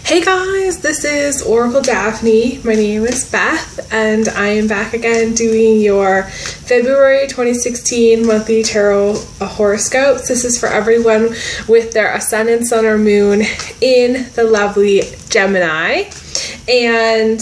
Hey guys, this is Oracle Daphne. My name is Beth and I am back again doing your February 2016 monthly tarot horoscopes. This is for everyone with their ascendant, sun, or moon in the lovely Gemini. And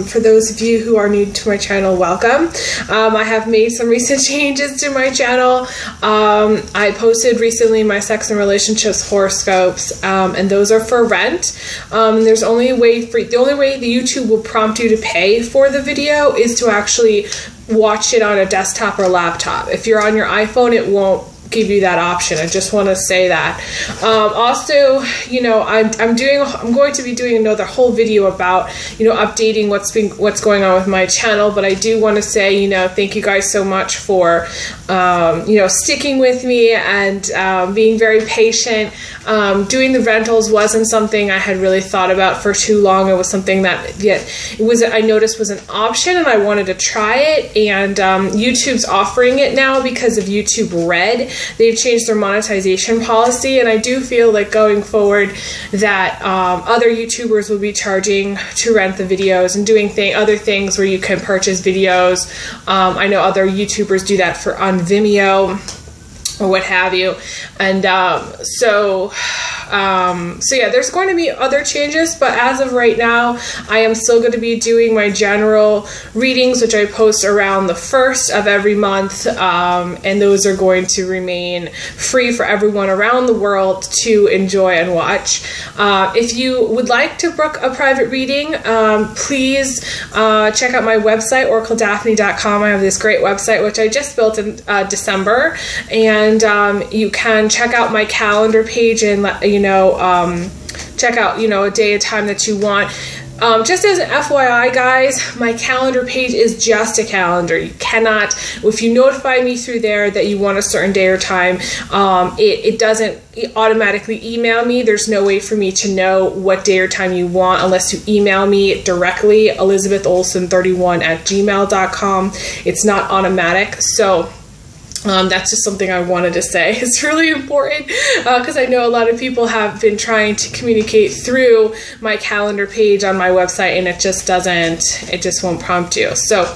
for those of you who are new to my channel, welcome. I have made some recent changes to my channel. I posted recently my sex and relationships horoscopes, and those are for rent. The only way the YouTube will prompt you to pay for the video is to actually watch it on a desktop or laptop. If you're on your iPhone, it won't give you that option. I just want to say that. Also, you know, I'm going to be doing another whole video about, you know, updating what's going on with my channel, but I do want to say, you know, thank you guys so much for you know, sticking with me and being very patient. Doing the rentals wasn't something I had really thought about for too long. It was something that I noticed was an option and I wanted to try it, and YouTube's offering it now because of YouTube Red. They've changed their monetization policy, and I do feel like going forward that other YouTubers will be charging to rent the videos and doing other things where you can purchase videos. I know other YouTubers do that on Vimeo or what have you, and so yeah, there's going to be other changes, but as of right now, I am still going to be doing my general readings, which I post around the 1st of every month, and those are going to remain free for everyone around the world to enjoy and watch. If you would like to book a private reading, please check out my website, oracledaphne.com. I have this great website, which I just built in December, and you can check out my calendar page and check out, you know, a day and time that you want. Just as an FYI, guys, my calendar page is just a calendar. You cannot, if you notify me through there that you want a certain day or time, it doesn't automatically email me. There's no way for me to know what day or time you want unless you email me directly, elizabetholson31@gmail.com. It's not automatic, so that's just something I wanted to say. It's really important because I know a lot of people have been trying to communicate through my calendar page on my website, and it just won't prompt you. So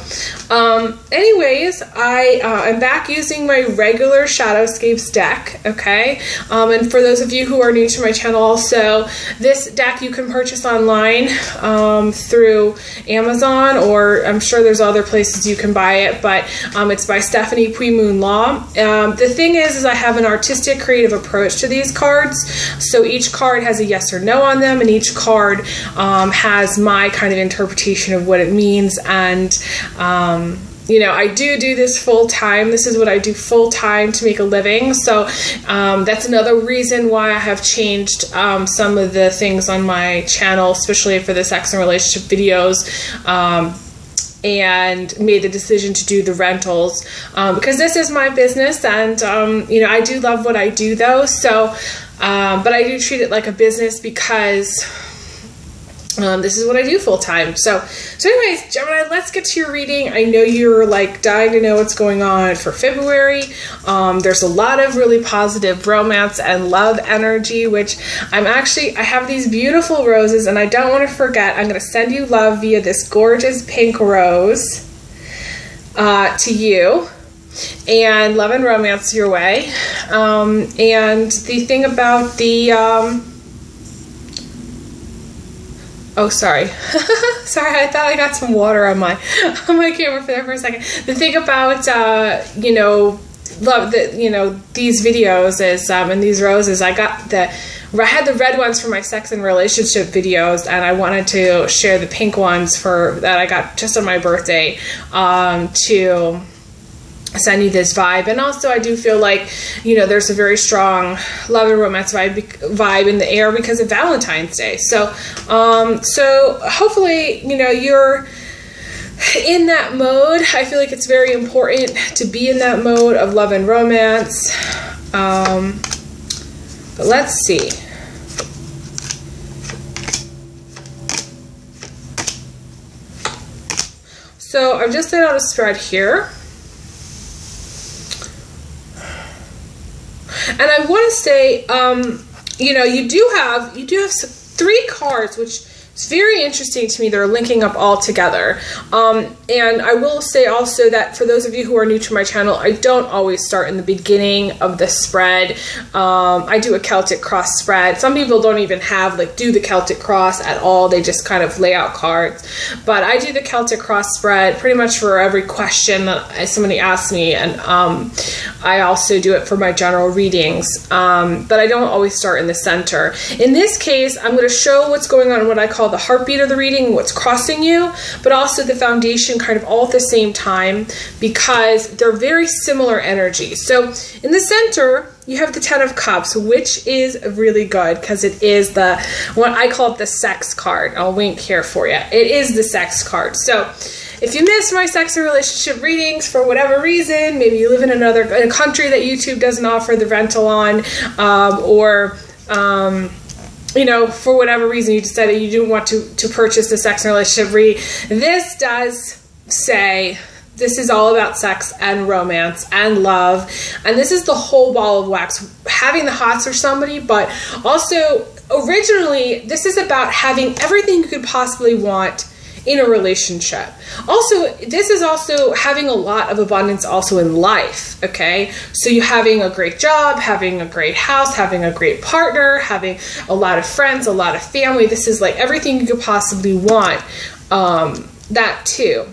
anyways, I am back using my regular Shadowscapes deck, okay? And for those of you who are new to my channel also, this deck you can purchase online through Amazon, or I'm sure there's other places you can buy it, but it's by Stephanie Puy-Moon Law. The thing is I have an artistic creative approach to these cards, so each card has a yes or no on them, and each card has my kind of interpretation of what it means. And you know, I do this full time. This is what I do full time to make a living, so that's another reason why I have changed some of the things on my channel, especially for the sex and relationship videos, and made the decision to do the rentals because this is my business, and you know, I do love what I do though, so but I do treat it like a business because this is what I do full time. So anyways, Gemini, let's get to your reading. I know you're like dying to know what's going on for February. There's a lot of really positive romance and love energy, which I have these beautiful roses, and I don't want to forget, I'm going to send you love via this gorgeous pink rose to you, and love and romance your way. And the thing about the oh, sorry. Sorry, I thought I got some water on my camera there for a second. The thing about you know, love that, you know, these videos is and these roses, I had the red ones for my sex and relationship videos, and I wanted to share the pink ones that I got just on my birthday to send you this vibe. And also I do feel like, you know, there's a very strong love and romance vibe in the air because of Valentine's Day. So so hopefully, you know, you're in that mode. I feel like it's very important to be in that mode of love and romance. But let's see. So I've just laid out a spread here. And I want to say, you know, you do have three cards, which is very interesting to me. They're linking up all together. And I will say also that for those of you who are new to my channel, I don't always start in the beginning of the spread. I do a Celtic cross spread. Some people don't even do the Celtic cross at all. They just kind of lay out cards. But I do the Celtic cross spread pretty much for every question that somebody asks me. And I also do it for my general readings. But I don't always start in the center. In this case, I'm going to show what's going on in what I call the heartbeat of the reading, what's crossing you, but also the foundation kind of all at the same time, because they're very similar energies. So in the center, you have the Ten of Cups, which is really good because it is what I call it the sex card. I'll wink here for you. It is the sex card. So if you missed my sex and relationship readings for whatever reason, maybe you live in a country that YouTube doesn't offer the rental on, you know, for whatever reason you decided you didn't want to purchase the sex and relationship read, this does say this is all about sex and romance and love. And this is the whole ball of wax, having the hots for somebody, but also originally this is about having everything you could possibly want in a relationship. Also, this is also having a lot of abundance also in life, okay? So you having a great job, having a great house, having a great partner, having a lot of friends, a lot of family. This is like everything you could possibly want, that too.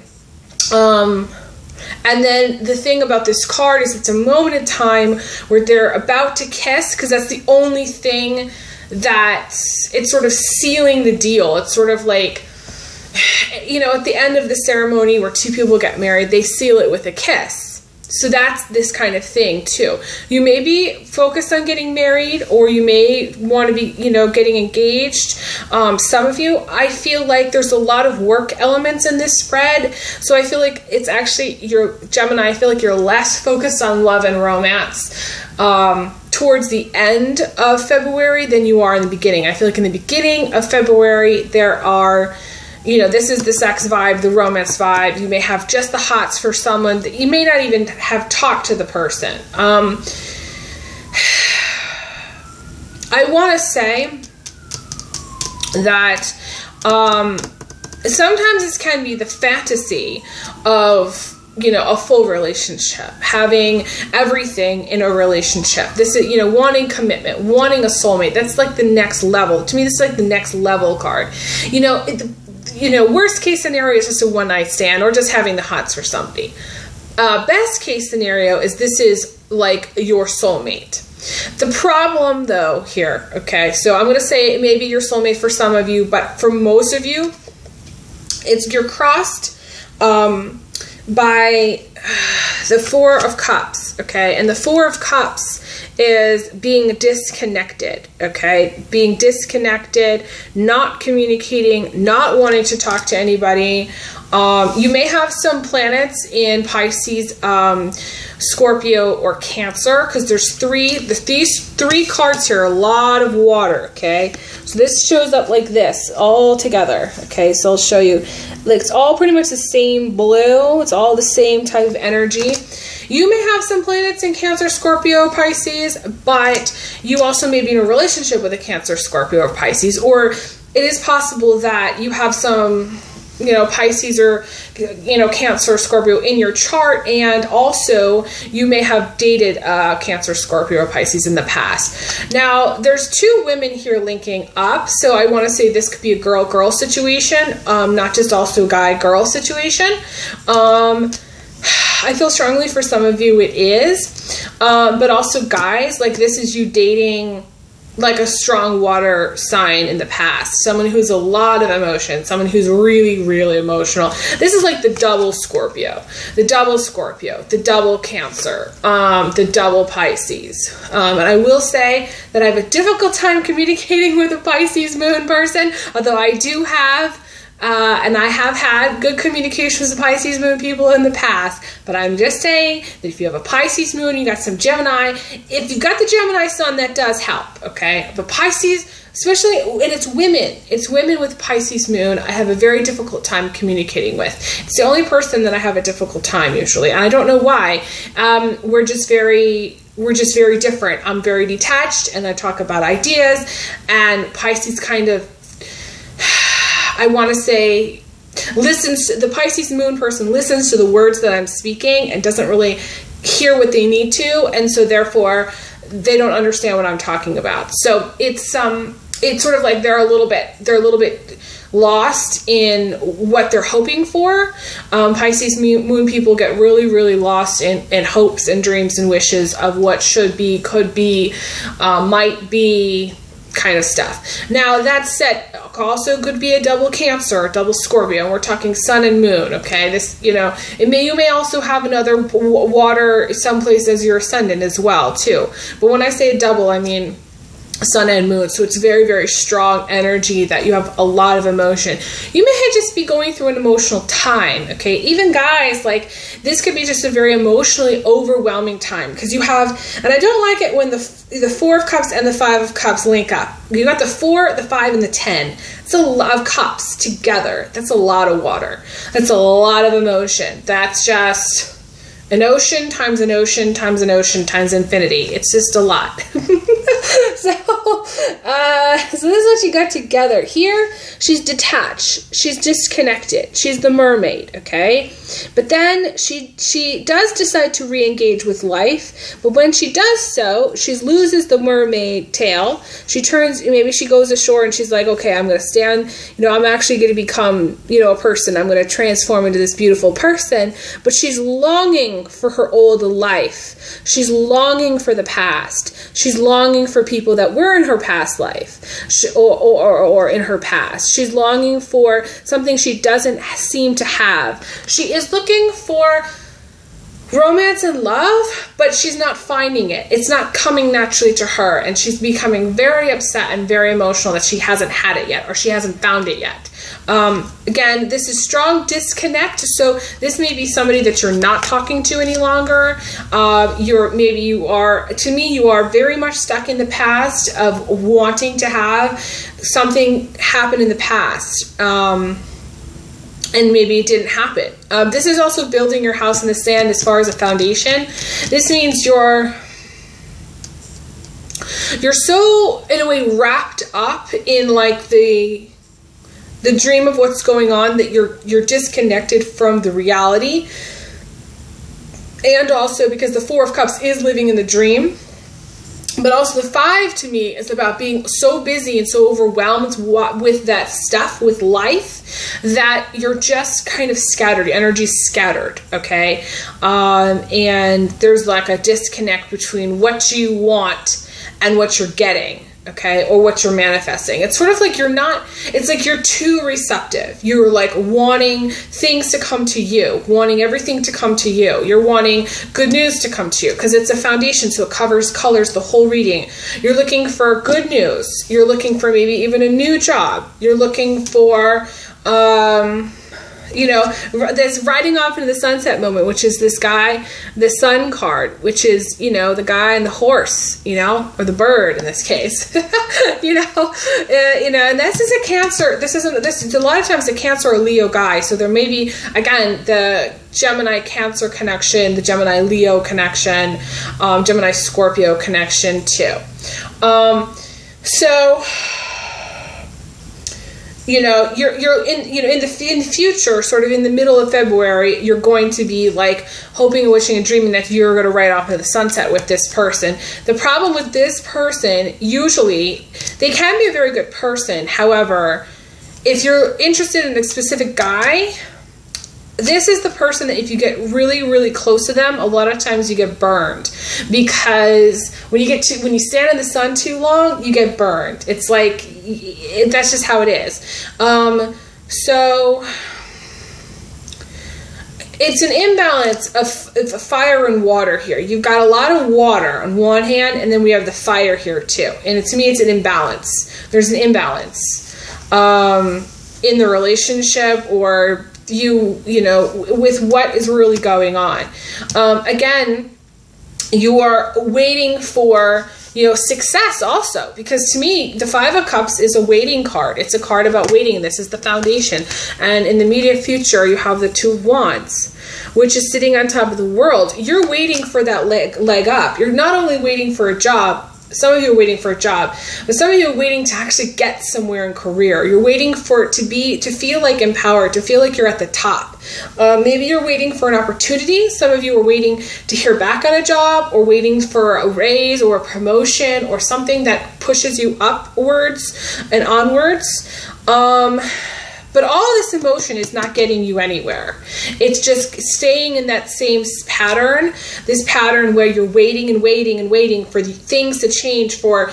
And then the thing about this card is it's a moment in time where they're about to kiss, because that's the only thing that it's sort of sealing the deal. It's sort of like, you know, at the end of the ceremony where two people get married, they seal it with a kiss. So that's this kind of thing too. You may be focused on getting married, or you may want to be, you know, getting engaged. Some of you, I feel like there's a lot of work elements in this spread. So I feel like it's actually, you're Gemini, I feel like you're less focused on love and romance towards the end of February than you are in the beginning. I feel like in the beginning of February, there are, you know, this is the sex vibe, the romance vibe. You may have just the hots for someone that you may not even have talked to the person. I want to say that sometimes this can be the fantasy of, you know, a full relationship, having everything in a relationship. This is, you know, wanting commitment, wanting a soulmate. That's like the next level. To me, this is like the next level card. You know, worst case scenario is just a one-night stand or just having the hots for somebody. Best case scenario is this is like your soulmate. The problem though here, okay, so I'm going to say it may be your soulmate for some of you, but for most of you, you're crossed by the Four of Cups, okay? And the Four of Cups is being disconnected, okay? Being disconnected, not communicating, not wanting to talk to anybody. You may have some planets in Pisces, Scorpio, or Cancer, because there's these three cards here, a lot of water, okay? So this shows up like this, all together, okay? So I'll show you. Like, it's all pretty much the same blue. It's all the same type of energy. You may have some planets in Cancer, Scorpio, Pisces, but you also may be in a relationship with a Cancer, Scorpio, or Pisces, or it is possible that you have some, you know, Pisces or, you know, Cancer, Scorpio in your chart, and also you may have dated Cancer, Scorpio, or Pisces in the past. Now, there's two women here linking up, so I want to say this could be a girl-girl situation, not just also guy-girl situation. I feel strongly for some of you it is, but also guys, like this is you dating like a strong water sign in the past, someone who's a lot of emotion, someone who's really, really emotional. This is like the double Scorpio, the double Cancer, the double Pisces. And I will say that I have a difficult time communicating with a Pisces moon person, although I do have and I have had good communications with Pisces moon people in the past, but I'm just saying that if you have a Pisces moon, you got some Gemini, if you've got the Gemini sun, that does help, okay? But Pisces, especially, and it's women with Pisces moon, I have a very difficult time communicating with. It's the only person that I have a difficult time usually, and I don't know why. We're just very, we're just very different. I'm very detached and I talk about ideas, and Pisces kind of, I want to say, the Pisces moon person listens to the words that I'm speaking and doesn't really hear what they need to, and so therefore they don't understand what I'm talking about. So it's sort of like they're a little bit lost in what they're hoping for. Pisces moon people get really lost in hopes and dreams and wishes of what should be, could be, might be, kind of stuff. Now that said, also could be a double Cancer, a double Scorpio. We're talking sun and moon. Okay, this, you know, you may also have another water someplace as your ascendant as well too. But when I say a double, I mean sun and moon. So it's very strong energy that you have a lot of emotion. You may just be going through an emotional time. Okay, even guys, like this could be just a very emotionally overwhelming time, because you have, and I don't like it when the Four of Cups and the Five of Cups link up. You got the 4, the 5, and the 10. It's a lot of cups together. That's a lot of water. That's a lot of emotion. That's just an ocean times an ocean times an ocean times infinity. It's just a lot. So this is what you got together. Here, she's detached. She's disconnected. She's the mermaid, okay? But then she does decide to re-engage with life. But when she does so, she loses the mermaid tail. She turns, maybe she goes ashore and she's like, okay, I'm going to stand, you know, I'm actually going to become, you know, a person. I'm going to transform into this beautiful person. But she's longing for her old life. She's longing for the past. She's longing for people that were in her past life, or in her past. She's longing for something she doesn't seem to have. She is looking for romance and love, but she's not finding it. It's not coming naturally to her, and she's becoming very upset and very emotional that she hasn't had it yet, or she hasn't found it yet. Again, this is strong disconnect. So this may be somebody that you're not talking to any longer. You are very much stuck in the past of wanting to have something happen in the past. And maybe it didn't happen. This is also building your house in the sand as far as a foundation. This means you're so, in a way, wrapped up in like the dream of what's going on that you're disconnected from the reality. And also because the Four of Cups is living in the dream. But also the 5 to me is about being so busy and so overwhelmed with that stuff, with life, that you're just kind of scattered. Your energy's scattered, okay? And there's like a disconnect between what you want and what you're getting, okay? Or what you're manifesting. It's sort of like it's like you're too receptive. You're like wanting things to come to you, wanting everything to come to you. You're wanting good news to come to you because it's a foundation, so it colors the whole reading. You're looking for good news. You're looking for maybe even a new job. You're looking for, you know, there's riding off into the sunset moment, which is this guy, the sun card, which is, you know, the guy and the horse, you know, or the bird in this case, you know, and this is a Cancer. This is a lot of times a Cancer or Leo guy. So there may be, again, the Gemini Cancer connection, the Gemini Leo connection, Gemini Scorpio connection too. So, you know, you're in the future, sort of in the middle of February, you're going to be like hoping and wishing and dreaming that you're going to ride off into the sunset with this person. The problem with this person, usually, they can be a very good person. However, if you're interested in a specific guy, this is the person that if you get really close to them, a lot of times you get burned, because when you stand in the sun too long, you get burned. It's like, that's just how it is. So it's an imbalance of fire and water here. You've got a lot of water on one hand, and then we have the fire here too. And to me, it's an imbalance. There's an imbalance in the relationship, or you know, with what is really going on. Again, you are waiting for success also, because to me, the Five of Cups is a waiting card. It's a card about waiting. This is the foundation. And in the immediate future, you have the Two of Wands, which is sitting on top of the world. You're waiting for that leg up. You're not only waiting for a job. Some of you are waiting for a job, but some of you are waiting to actually get somewhere in career. You're waiting for it to feel like empowered, to feel like you're at the top. Maybe you're waiting for an opportunity. Some of you are waiting to hear back on a job, or waiting for a raise or a promotion or something that pushes you upwards and onwards. But all this emotion is not getting you anywhere. It's just staying in that same pattern, this pattern where you're waiting and waiting and waiting for things to change, for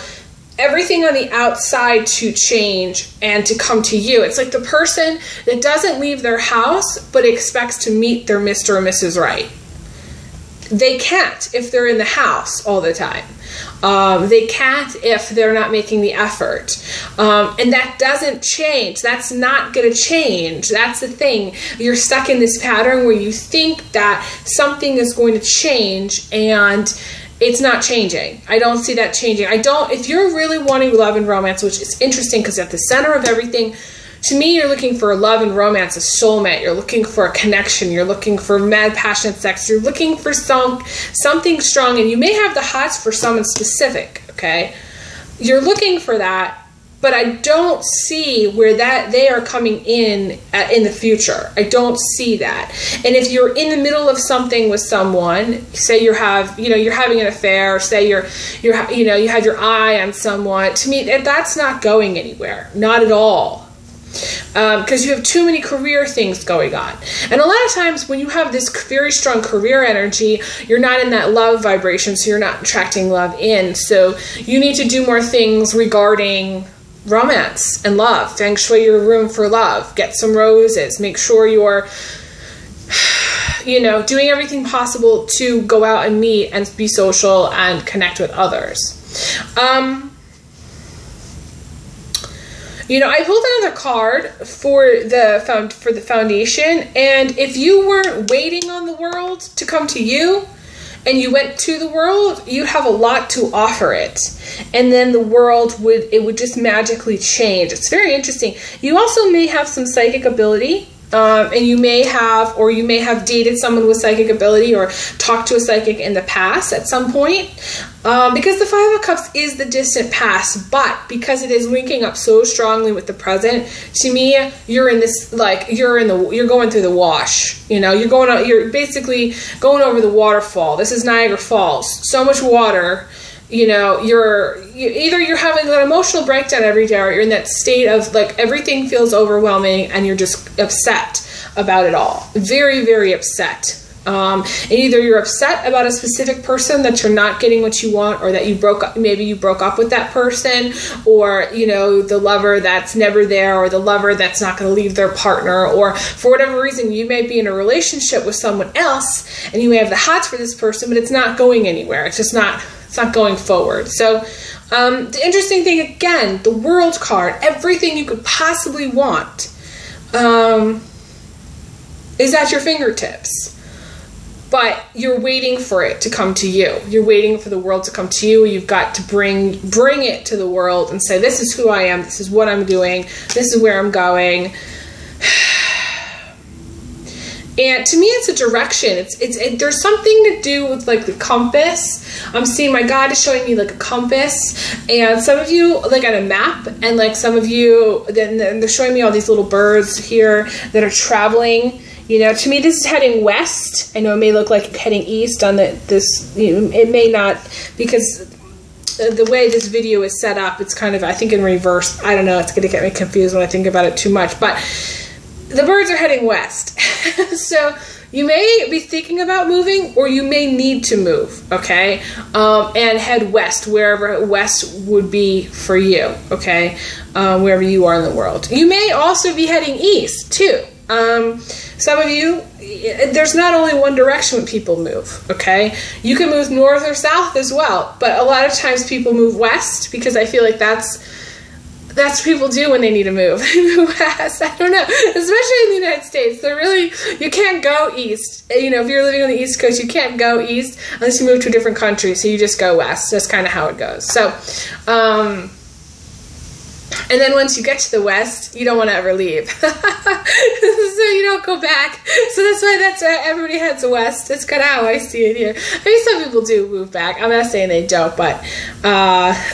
everything on the outside to change and to come to you. It's like the person that doesn't leave their house but expects to meet their Mr. or Mrs. Right. They can't if they're in the house all the time. They can't if they're not making the effort. And that doesn't change. That's not going to change. That's the thing. You're stuck in this pattern where you think that something is going to change, and it's not changing. I don't see that changing. If you're really wanting love and romance, which is interesting because at the center of everything, to me, you're looking for love and romance, a soulmate. You're looking for a connection. You're looking for mad, passionate sex. You're looking for something strong, and you may have the hots for someone specific, okay? You're looking for that, but I don't see where they are coming in the future. I don't see that. And if you're in the middle of something with someone, say you're having an affair, say you have your eye on someone, to me, that's not going anywhere. Not at all. Because you have too many career things going on. And a lot of times when you have this very strong career energy, you're not in that love vibration, so you're not attracting love in. So you need to do more things regarding romance and love. Feng shui your room for love. Get some roses. Make sure you're doing everything possible to go out and meet and be social and connect with others. I pulled another card for the foundation, and if you weren't waiting on the world to come to you, and you went to the world, you have a lot to offer it, and then the world would just magically change. It's very interesting. You also may have some psychic ability. And you may have dated someone with psychic ability or talked to a psychic in the past at some point. Because the Five of Cups is the distant past, but because it is linking up so strongly with the present, to me, you're in this, you're going through the wash. You're basically going over the waterfall. This is Niagara Falls. So much water. You're either having an emotional breakdown every day, or you're in that state of everything feels overwhelming and you're just upset about it all. Very, very upset. And either you're upset about a specific person that you're not getting what you want, or that you broke up, maybe you broke up with that person, or the lover that's never there, or the lover that's not going to leave their partner, or for whatever reason you may be in a relationship with someone else and you may have the hots for this person, but it's not going anywhere. It's not going forward. So the interesting thing, again, the World card, everything you could possibly want is at your fingertips. But you're waiting for it to come to you. You're waiting for the world to come to you. You've got to bring it to the world and say, this is who I am. This is what I'm doing. This is where I'm going. And to me, it's a direction. There's something to do with the compass. I'm seeing my God is showing me a compass, and some of you on a map, and some of you then they're showing me all these little birds here that are traveling. To me, this is heading west. I know it may look like heading east on this. It may not, because the way this video is set up, it's kind of, I think, in reverse. I don't know. It's going to get me confused when I think about it too much, but the birds are heading west. So you may be thinking about moving, or you may need to move, okay? And head west, wherever west would be for you, okay? Wherever you are in the world. You may also be heading east, too. Some of you, there's not only one direction when people move, okay? You can move north or south as well, but a lot of times people move west, because I feel like that's that's what people do when they need to move. They move west. I don't know. Especially in the United States. They're really, you can't go east. You know, if you're living on the East Coast, you can't go east unless you move to a different country. So you just go west. That's kind of how it goes. So, and then once you get to the west, you don't want to ever leave. So you don't go back. So that's why everybody heads west. That's kind of how I see it here. I mean, some people do move back. I'm not saying they don't, but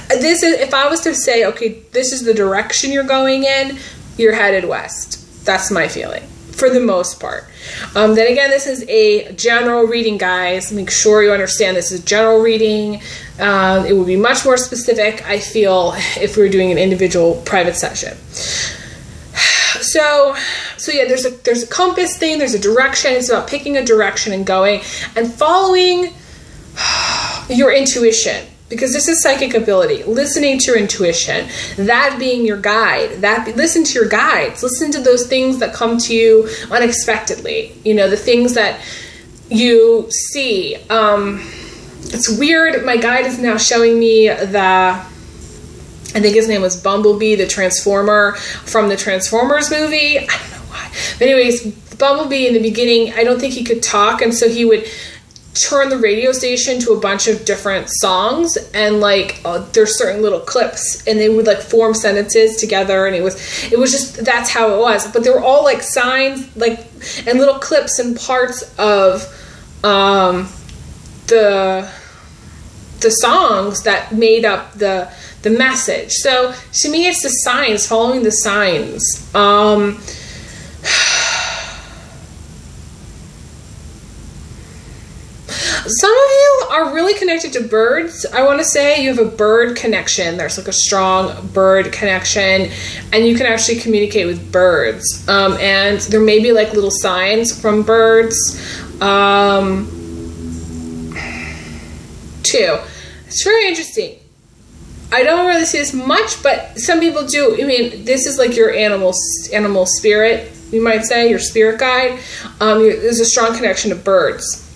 this is, if I was to say, okay, this is the direction you're going in, you're headed west. That's my feeling, for the most part. Then again, this is a general reading, guys. Make sure you understand this is general reading. It would be much more specific, I feel, if we were doing an individual private session. So yeah, there's a compass thing, there's a direction. It's about picking a direction and going and following your intuition, because this is psychic ability, listening to your intuition, that being your guide. Listen to your guides. Listen to those things that come to you unexpectedly. You know, the things that you see. It's weird. My guide is now showing me I think his name was Bumblebee, the Transformer from the Transformers movie. I don't know why. But anyways, Bumblebee in the beginning, I don't think he could talk, and so he would turn the radio station to a bunch of different songs, and like there's certain little clips, and they would like form sentences together, and it was just, that's how it was. But they were all like signs, like, and little clips and parts of the songs that made up the message. So to me, it's the signs, following the signs. Some of you are really connected to birds. I want to say you have a bird connection. There's like a strong bird connection, and you can actually communicate with birds. And there may be like little signs from birds too. It's very interesting. I don't really see this much, but some people do. I mean, this is like your animal spirit, you might say, your spirit guide. There's a strong connection to birds.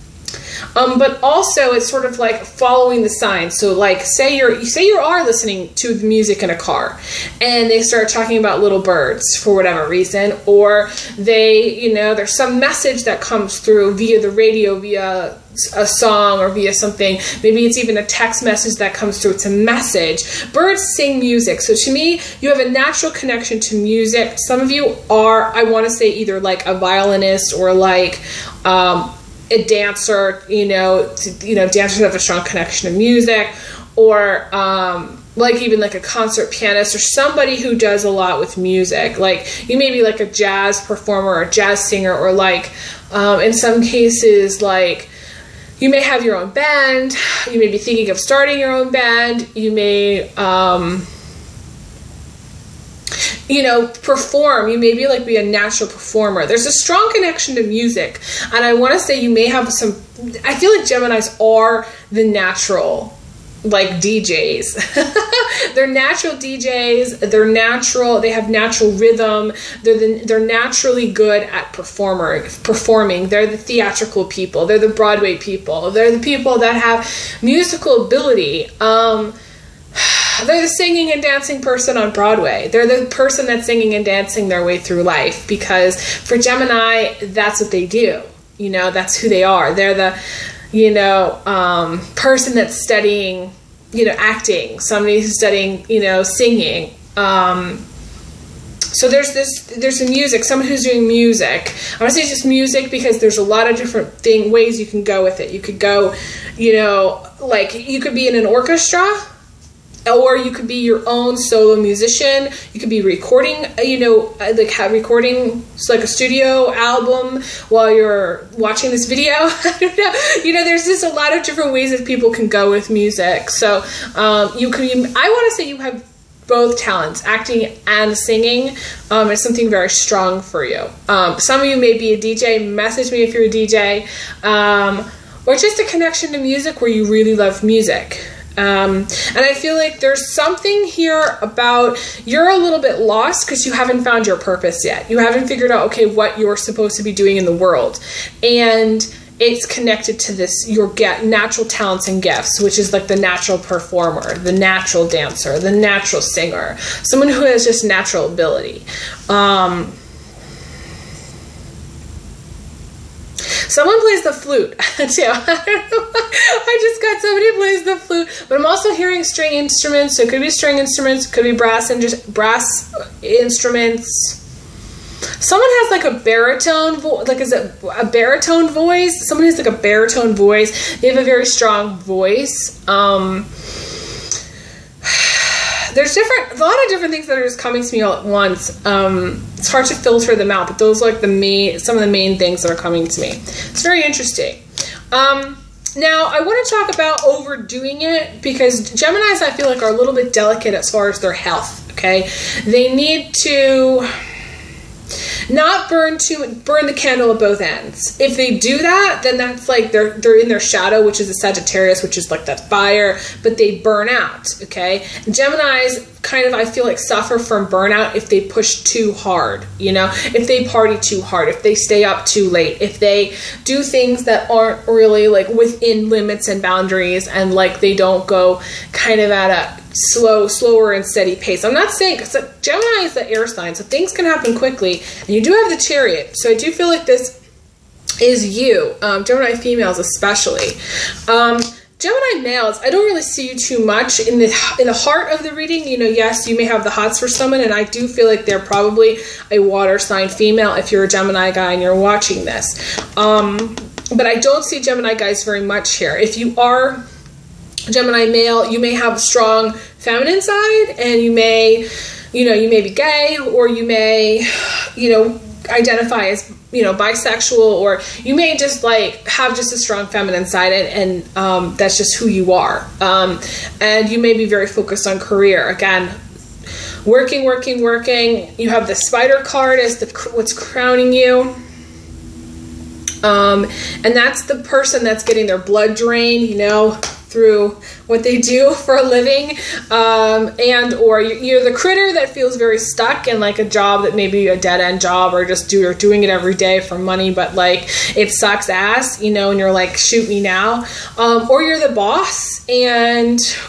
But also it's sort of like following the signs. So like say you are listening to the music in a car, and they start talking about little birds for whatever reason, or they, you know, there's some message that comes through via the radio, via a song, or via something. Maybe it's even a text message that comes through. It's a message. Birds sing music. So to me, you have a natural connection to music. Some of you are, I want to say, either like a violinist or like a dancer. You know, dancers have a strong connection to music, or like even like a concert pianist, or somebody who does a lot with music. Like you may be like a jazz performer or a jazz singer, or like in some cases, like you may have your own band. You may be thinking of starting your own band. You may you know, perform. You may be like be a natural performer. There's a strong connection to music, and I want to say you may have some. I feel like Geminis are the natural, like, DJs. They're natural DJs. They're natural. They have natural rhythm. They're naturally good at performing. They're the theatrical people. They're the Broadway people. They're the people that have musical ability. They're the singing and dancing person on Broadway. They're the person that's singing and dancing their way through life, because for Gemini, that's what they do. You know, that's who they are. They're the, you know, person that's studying, you know, acting. Somebody who's studying, you know, singing. So there's the music. Someone who's doing music. I want to say just music because there's a lot of different ways you can go with it. You could go, you know, like you could be in an orchestra, or you could be your own solo musician. You could be recording, you know, like recording like a studio album while you're watching this video. I don't know. You know, there's just a lot of different ways that people can go with music. So you can. I want to say you have both talents, acting and singing. Is something very strong for you. Some of you may be a DJ. Message me if you're a DJ, or just a connection to music where you really love music. And I feel like there's something here about you're a little bit lost because you haven't found your purpose yet. You haven't figured out, okay, what you're supposed to be doing in the world. And it's connected to this, your natural talents and gifts, which is like the natural performer, the natural dancer, the natural singer, someone who has just natural ability. Someone plays the flute too. I just got somebody who plays the flute, but I'm also hearing string instruments. So it could be string instruments, it could be brass instruments. Someone has like a baritone like, is it a baritone voice? Someone has like a baritone voice. They have a very strong voice. There's a lot of different things that are just coming to me all at once. It's hard to filter them out, but those are like some of the main things that are coming to me. It's very interesting. Now, I want to talk about overdoing it, because Geminis, I feel like, are a little bit delicate as far as their health, okay? They need to not burn the candle at both ends. If they do that, then that's like they're in their shadow, which is a Sagittarius, which is like that fire, but they burn out, okay? Geminis kind of, I feel like, suffer from burnout if they push too hard, you know, if they party too hard, if they stay up too late, if they do things that aren't really like within limits and boundaries, and like they don't go kind of at a slower and steady pace. I'm not saying, because Gemini is the air sign, so things can happen quickly, and you do have the Chariot, so I do feel like this is you, Gemini females especially. Gemini males, I don't really see you too much in the heart of the reading. You know, yes, you may have the hots for someone, and I do feel like they're probably a water sign female if you're a Gemini guy and you're watching this. But I don't see Gemini guys very much here. If you are Gemini male, you may have a strong feminine side, and you may be gay, or you may, identify as, bisexual, or you may just like have just a strong feminine side, and that's just who you are. And you may be very focused on career. Again, working. You have the Spider card as what's crowning you. And that's the person that's getting their blood drained, through what they do for a living, and or you're the critter that feels very stuck in like a job that may be a dead-end job, or just you're doing it every day for money, but like it sucks ass, and you're like, shoot me now. Or you're the boss,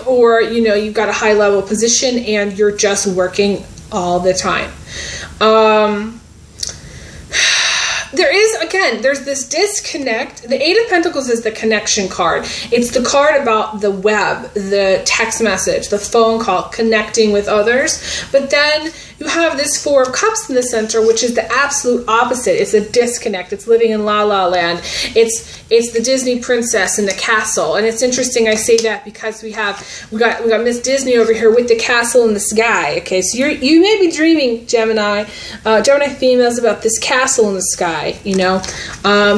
or you've got a high level position and you're just working all the time. There's this disconnect. The Eight of Pentacles is the connection card. It's the card about the web, the text message, the phone call, connecting with others. But then you have this Four of Cups in the center, which is the absolute opposite. It's a disconnect. It's living in La La Land. It's the Disney princess in the castle. And it's interesting I say that because we got Miss Disney over here with the castle in the sky. Okay, so you may be dreaming, Gemini females, about this castle in the sky,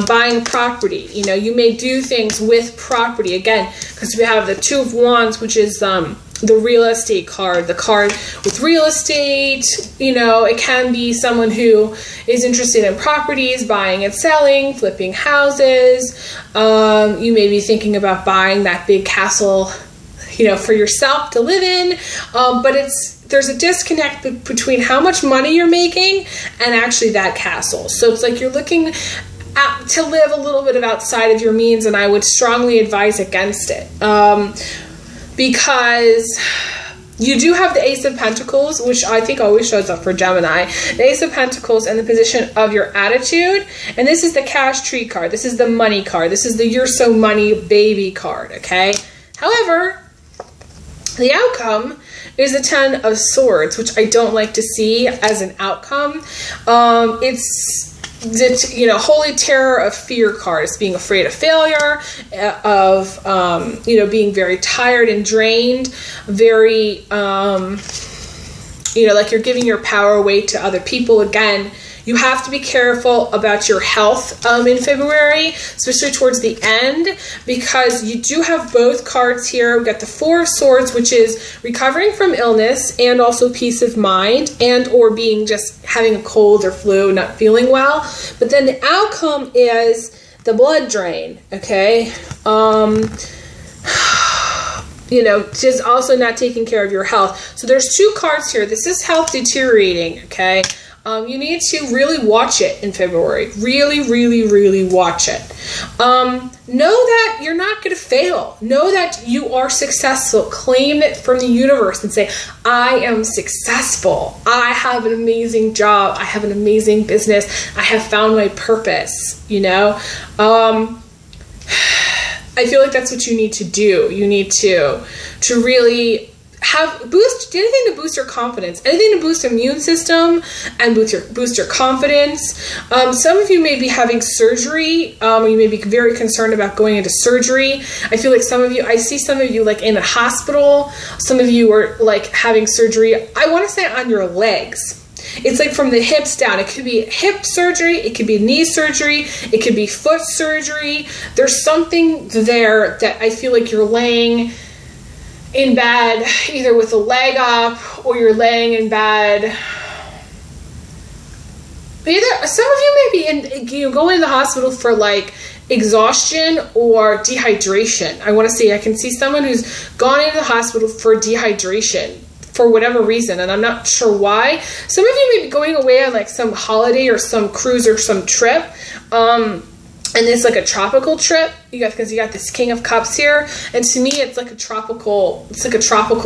buying property. You may do things with property, again, because we have the Two of Wands, which is the real estate card, the card with real estate. It can be someone who is interested in properties, buying and selling, flipping houses. You may be thinking about buying that big castle, for yourself to live in. But there's a disconnect between how much money you're making and actually that castle. So it's like you're looking to live a little bit outside of your means, and I would strongly advise against it. Because you do have the Ace of Pentacles, which I think always shows up for Gemini. The Ace of Pentacles and the position of your attitude. And this is the cash tree card. This is the money card. This is the you're so money baby card, okay? However, the outcome is the Ten of Swords, which I don't like to see as an outcome. It's the holy terror of fear card. It's being afraid of failure, of being very tired and drained, very like you're giving your power away to other people. Again, you have to be careful about your health in February, especially towards the end, because you do have both cards here. We've got the Four of Swords, which is recovering from illness and also peace of mind, and or being just having a cold or flu, not feeling well. But then the outcome is the blood drain, okay? Just also not taking care of your health. So there's two cards here. This is health deteriorating, okay? You need to really watch it in February. Really, really, really watch it. Know that you're not going to fail. Know that you are successful. Claim it from the universe and say, I am successful. I have an amazing job. I have an amazing business. I have found my purpose, you know? I feel like that's what you need to do. You need to really do anything to boost your confidence, anything to boost immune system and boost your confidence. Some of you may be having surgery. You may be very concerned about going into surgery. I feel like I see some of you like in a hospital. Some of you are like having surgery, I want to say on your legs. It's like from the hips down. It could be hip surgery, it could be knee surgery, it could be foot surgery. There's something there that I feel like you're laying in bed either with a leg up or you're laying in bed. Some of you may be going to the hospital for like exhaustion or dehydration. I can see someone who's gone into the hospital for dehydration for whatever reason, and I'm not sure why. Some of you may be going away on like some holiday or some cruise or some trip. And it's like a tropical trip, because you got this King of Cups here, and to me it's like a tropical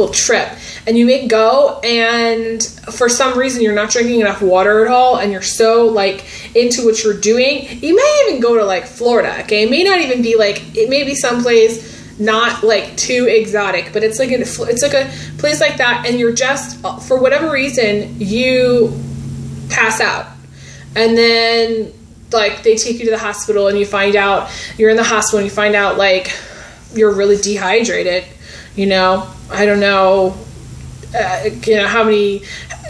trip. And you may go, and for some reason you're not drinking enough water at all, and you're so like into what you're doing. You may even go to like Florida, okay? It may not even be like, it may be someplace not like too exotic, but it's like a place like that, and you're just, for whatever reason, you pass out, and then like they take you to the hospital and you find out you're in the hospital and you find out like you're really dehydrated, you know. I don't know, how many,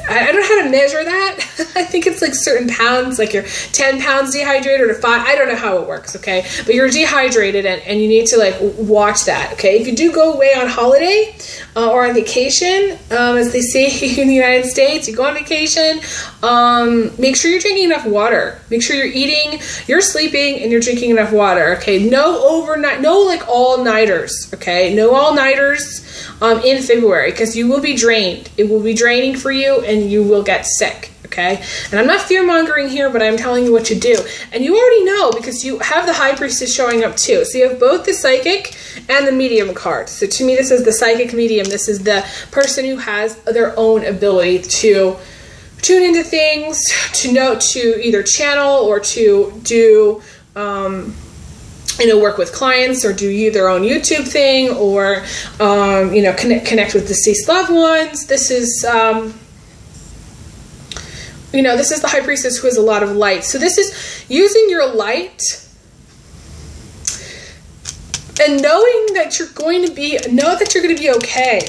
I don't know how to measure that. I think it's like certain pounds, like you're 10 pounds dehydrated or 5. I don't know how it works, okay? But you're dehydrated and you need to like watch that, okay? If you do go away on holiday or on vacation, as they say in the United States, you go on vacation, make sure you're drinking enough water. Make sure you're eating, you're sleeping, and you're drinking enough water, okay? No overnight, no like all-nighters, okay? No all-nighters in February, because you will be drained. It will be draining for you and you will get sick, okay? And I'm not fear-mongering here, but I'm telling you what to do. And you already know, because you have the High Priestess showing up too. So you have both the Psychic and the Medium card. So to me, this is the Psychic Medium. This is the person who has their own ability to tune into things, to know, to either channel or to do, work with clients or do their own YouTube thing, or, connect with deceased loved ones. This is, this is the High Priestess who has a lot of light. So this is using your light and knowing that you're going to be okay.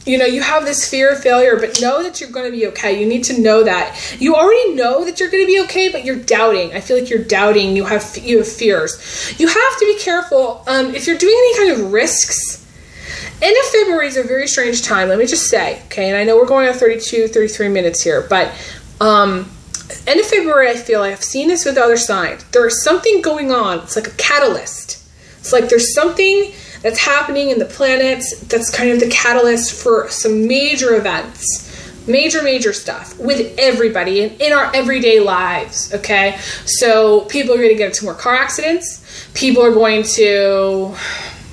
You have this fear of failure, but know that you're going to be okay. You need to know that. You already know that you're going to be okay, but you're doubting. I feel like you're doubting. You have fears. You have to be careful. If you're doing any kind of risks, end of February is a very strange time, let me just say, okay? And I know we're going on 32, 33 minutes here, but end of February, I feel like I've seen this with other signs. There is something going on. It's like a catalyst. It's like there's something that's happening in the planets that's kind of the catalyst for some major events, major stuff with everybody in our everyday lives, okay? So people are going to get into more car accidents. People are going to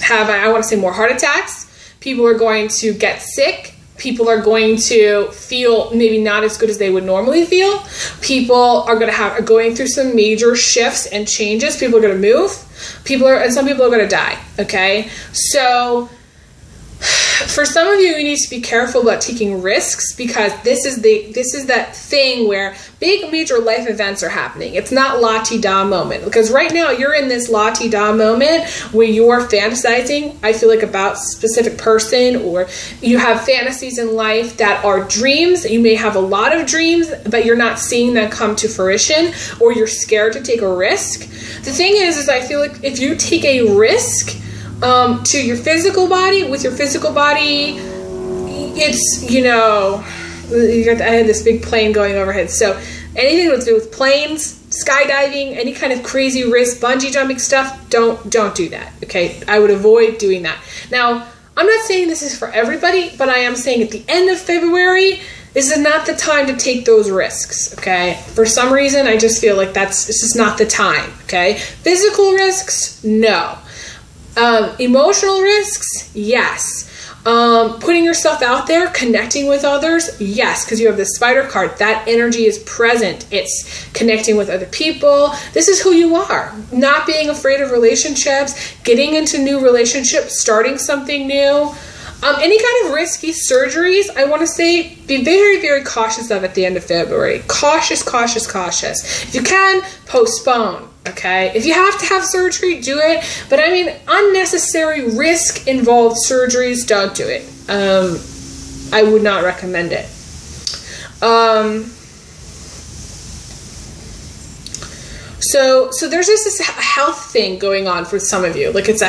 have, I want to say, more heart attacks. People are going to get sick. People are going to feel maybe not as good as they would normally feel. People are going through some major shifts and changes. People are going to move. And some people are going to die, okay? So for some of you, you need to be careful about taking risks, because this is that thing where big major life events are happening. It's not la-ti-da moment, because right now you're in this la-ti-da moment where you're fantasizing, I feel like, about a specific person, or you have fantasies in life that are dreams. You may have a lot of dreams, but you're not seeing them come to fruition, or you're scared to take a risk. The thing is I feel like if you take a risk to your physical body, with your physical body, it's, I had this big plane going overhead. So anything to do with planes, skydiving, any kind of crazy risk, bungee jumping stuff, don't do that, okay? I would avoid doing that. Now, I'm not saying this is for everybody, but I am saying at the end of February, This is not the time to take those risks, okay? For some reason, I just feel like this is not the time, okay? Physical risks, no. Emotional risks, yes. Putting yourself out there, connecting with others, yes, because you have the spider card. That energy is present. It's connecting with other people. This is who you are. Not being afraid of relationships, getting into new relationships, starting something new. Any kind of risky surgeries, I want to say, be very, very cautious of at the end of February. Cautious, cautious, cautious. If you can, postpone, okay? If you have to have surgery, do it. But I mean, unnecessary risk-involved surgeries, don't do it. I would not recommend it. So there's just this health thing going on for some of you. Like it's a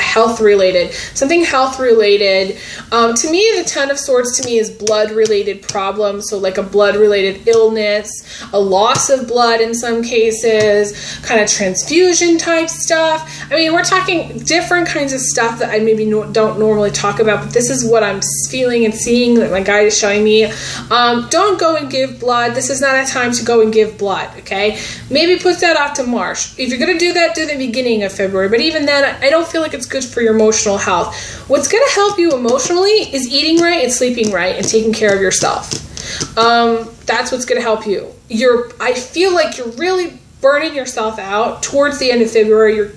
something health related. To me, the Ten of Swords to me is blood related problems. So like a blood related illness, a loss of blood in some cases, kind of transfusion type stuff. I mean, we're talking different kinds of stuff that I maybe don't normally talk about, but this is what I'm feeling and seeing that my guide is showing me. Don't go and give blood. This is not a time to go and give blood, okay? Maybe put that off to March. If you're going to do that, do the beginning of February. But even then, I don't feel like it's good for your emotional health. What's going to help you emotionally is eating right and sleeping right and taking care of yourself. That's what's going to help you. I feel like you're really burning yourself out towards the end of February. You're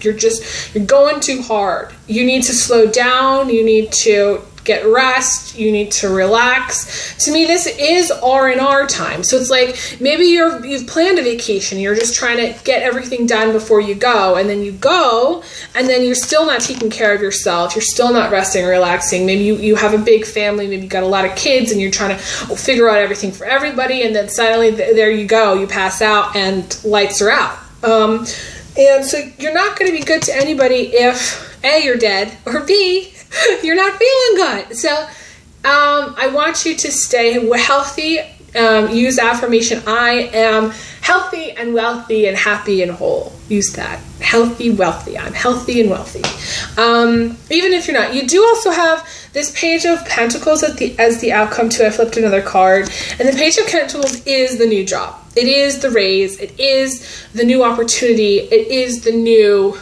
going too hard. You need to slow down. You need to get rest. You need to relax. To me, this is R&R time. So it's like maybe you've planned a vacation. You're just trying to get everything done before you go. And then you go, and then you're still not taking care of yourself. You're still not resting or relaxing. Maybe you have a big family. Maybe you've got a lot of kids, and you're trying to figure out everything for everybody. And then suddenly, there you go. You pass out, and lights are out. And so you're not going to be good to anybody if A, you're dead, or B, you're not feeling good. So I want you to stay healthy. Use affirmation, I am healthy and wealthy and happy and whole. Use that. Healthy, wealthy. I'm healthy and wealthy. Even if you're not. You do also have this Page of Pentacles as the outcome too. I flipped another card. And the Page of Pentacles is the new job. It is the raise. It is the new opportunity. It is the new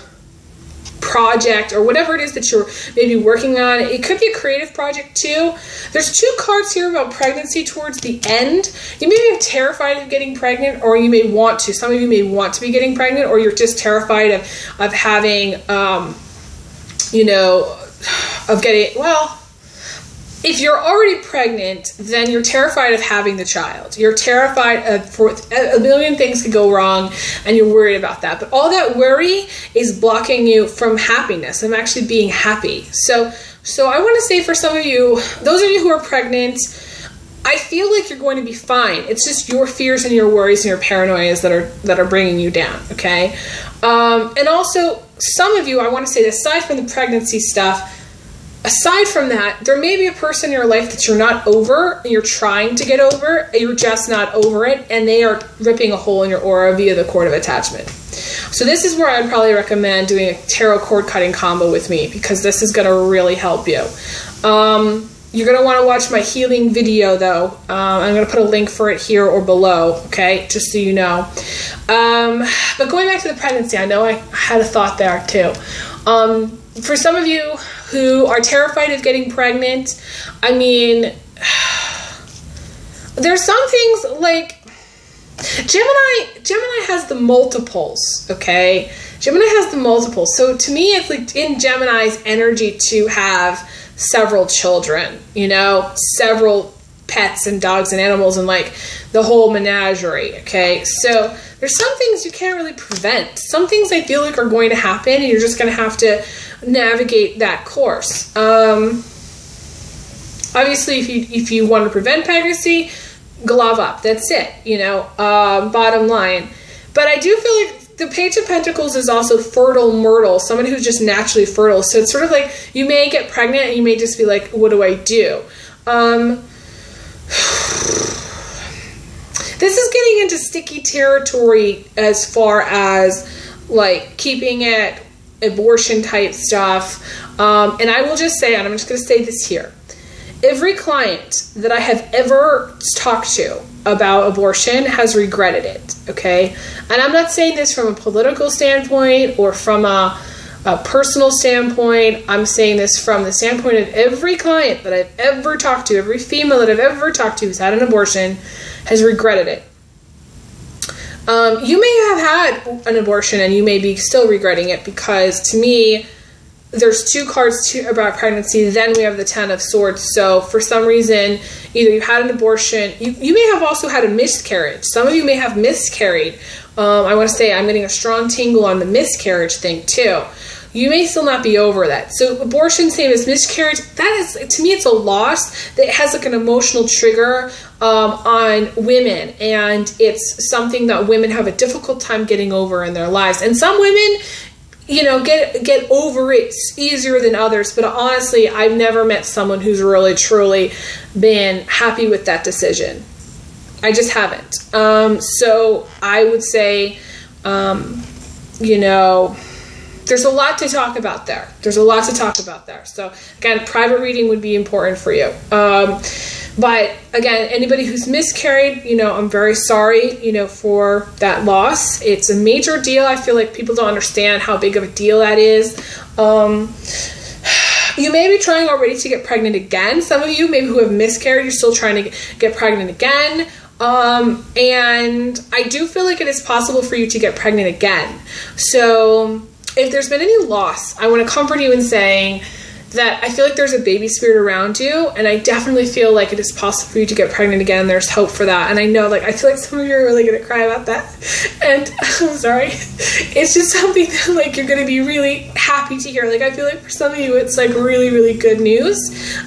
project or whatever it is that you're maybe working on. It could be a creative project too. There's two cards here about pregnancy towards the end. You may be terrified of getting pregnant, or you may want to. Some of you may want to be getting pregnant, or you're just terrified of having, of getting, well, if you're already pregnant, then you're terrified of having the child. You're terrified of a million things could go wrong, and you're worried about that. But all that worry is blocking you from happiness, and actually being happy. So I want to say for some of you, those of you who are pregnant, I feel like you're going to be fine. It's just your fears and your worries and your paranoias that are bringing you down, okay? And also, some of you, I want to say, aside from the pregnancy stuff, aside from that, there may be a person in your life that you're not over, and you're trying to get over, and you're just not over it, and they are ripping a hole in your aura via the cord of attachment. So this is where I'd probably recommend doing a tarot cord cutting combo with me, because this is going to really help you. You're going to want to watch my healing video, though. I'm going to put a link for it here or below, okay, just so you know. But going back to the pregnancy, I know I had a thought there, too. For some of you who are terrified of getting pregnant, I mean, there's some things like Gemini has the multiples, okay? Gemini has the multiples. So to me, it's like in Gemini's energy to have several children, several pets and dogs and animals and like the whole menagerie, okay? So there's some things you can't really prevent. Some things I feel like are going to happen, and you're just going to have to navigate that course. Obviously, if you want to prevent pregnancy, glove up. That's it, bottom line. But I do feel like the Page of Pentacles is also fertile myrtle, someone who's just naturally fertile. So it's sort of like you may get pregnant and you may just be like, what do I do? This is getting into sticky territory as far as like keeping it, abortion type stuff. And I will just say, and I'm just going to say this here. every client that I have ever talked to about abortion has regretted it, okay? And I'm not saying this from a political standpoint or from a personal standpoint. I'm saying this from the standpoint of every client that I've ever talked to, every female that I've ever talked to who's had an abortion has regretted it. You may have had an abortion and you may be still regretting it, because to me, there's two cards about pregnancy, then we have the Ten of Swords. So for some reason, either you had an abortion, you may have also had a miscarriage. Some of you may have miscarried. I want to say I'm getting a strong tingle on the miscarriage thing too. You may still not be over that. So abortion, same as miscarriage, that is, to me, it's a loss that has like an emotional trigger on women, and it's something that women have a difficult time getting over in their lives. And some women, you know, get over it easier than others, but honestly, I've never met someone who's really truly been happy with that decision. I just haven't. So I would say, you know, there's a lot to talk about there. There's a lot to talk about there. So again, private reading would be important for you. But again, anybody who's miscarried, you know, I'm very sorry, you know, for that loss. It's a major deal. I feel like people don't understand how big of a deal that is. You may be trying already to get pregnant again. Some of you, maybe who have miscarried, you're still trying to get pregnant again. And I do feel like it is possible for you to get pregnant again. So if there's been any loss, I want to comfort you in saying that I feel like there's a baby spirit around you, and I definitely feel like it is possible for you to get pregnant again. There's hope for that. And I know, like, I feel like some of you are really going to cry about that. And I'm sorry. It's just something that, like, you're going to be really happy to hear. Like, I feel like for some of you, it's, like, really, really good news.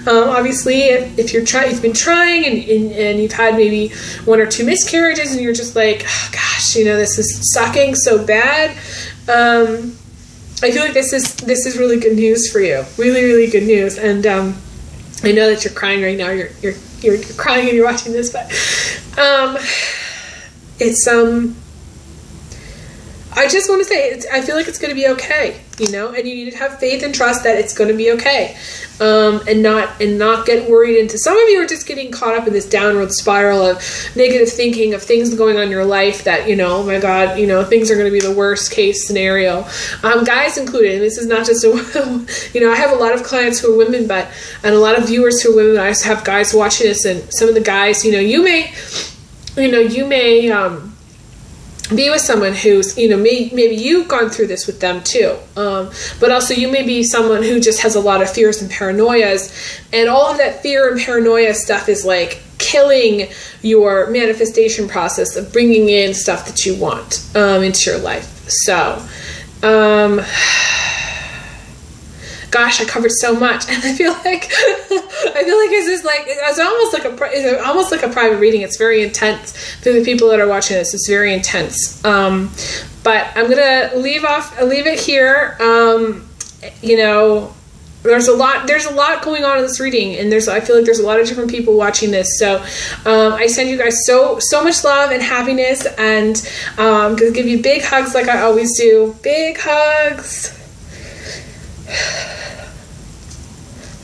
Obviously, if you've been trying and you've had maybe 1 or 2 miscarriages and you're just like, oh, gosh, you know, this is sucking so bad. I feel like this is really good news for you. Really, really good news. And I know that you're crying right now. You're crying and you're watching this, but it's I just want to say, I feel like it's going to be okay, you know, and you need to have faith and trust that it's going to be okay, and not get worried into. Some of you are just getting caught up in this downward spiral of negative thinking of things going on in your life that, you know, oh my God, you know, things are going to be the worst case scenario. Guys included. And this is not just a, you know, I have a lot of clients who are women, and a lot of viewers who are women. I have guys watching this, and some of the guys, you know, you may be with someone who's, you know, maybe you've gone through this with them too. But also you may be someone who just has a lot of fears and paranoias, and all of that fear and paranoia stuff is like killing your manifestation process of bringing in stuff that you want into your life. So, gosh, I covered so much, and I feel like it's almost like a private reading. It's very intense for the people that are watching this. It's very intense. But I'm gonna leave it here. You know, there's a lot going on in this reading, and I feel like there's a lot of different people watching this. So I send you guys so much love and happiness, and I'm gonna give you big hugs like I always do. Big hugs.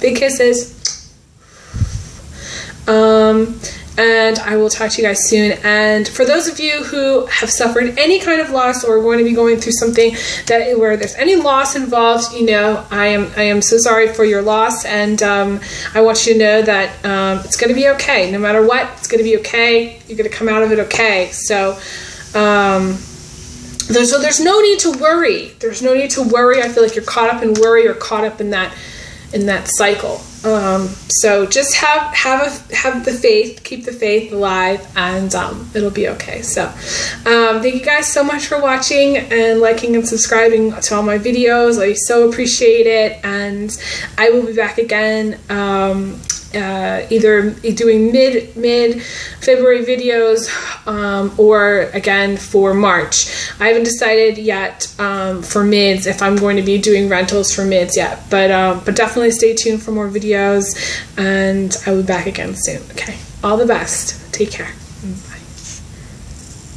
Big kisses. And I will talk to you guys soon. And for those of you who have suffered any kind of loss or are going to be going through something where there's any loss involved, you know, I am so sorry for your loss, and I want you to know that it's going to be okay. No matter what, it's going to be okay. You're going to come out of it okay. So there's no need to worry. There's no need to worry. I feel like you're caught up in worry or caught up in that cycle. So just have the faith, keep the faith alive, and it'll be okay. So thank you guys so much for watching and liking and subscribing to all my videos. I so appreciate it, and I will be back again either doing mid-February videos or again for March. I haven't decided yet for mids if I'm going to be doing rentals for mids yet, but definitely stay tuned for more videos, and I will be back again soon. Okay, all the best. Take care. Bye.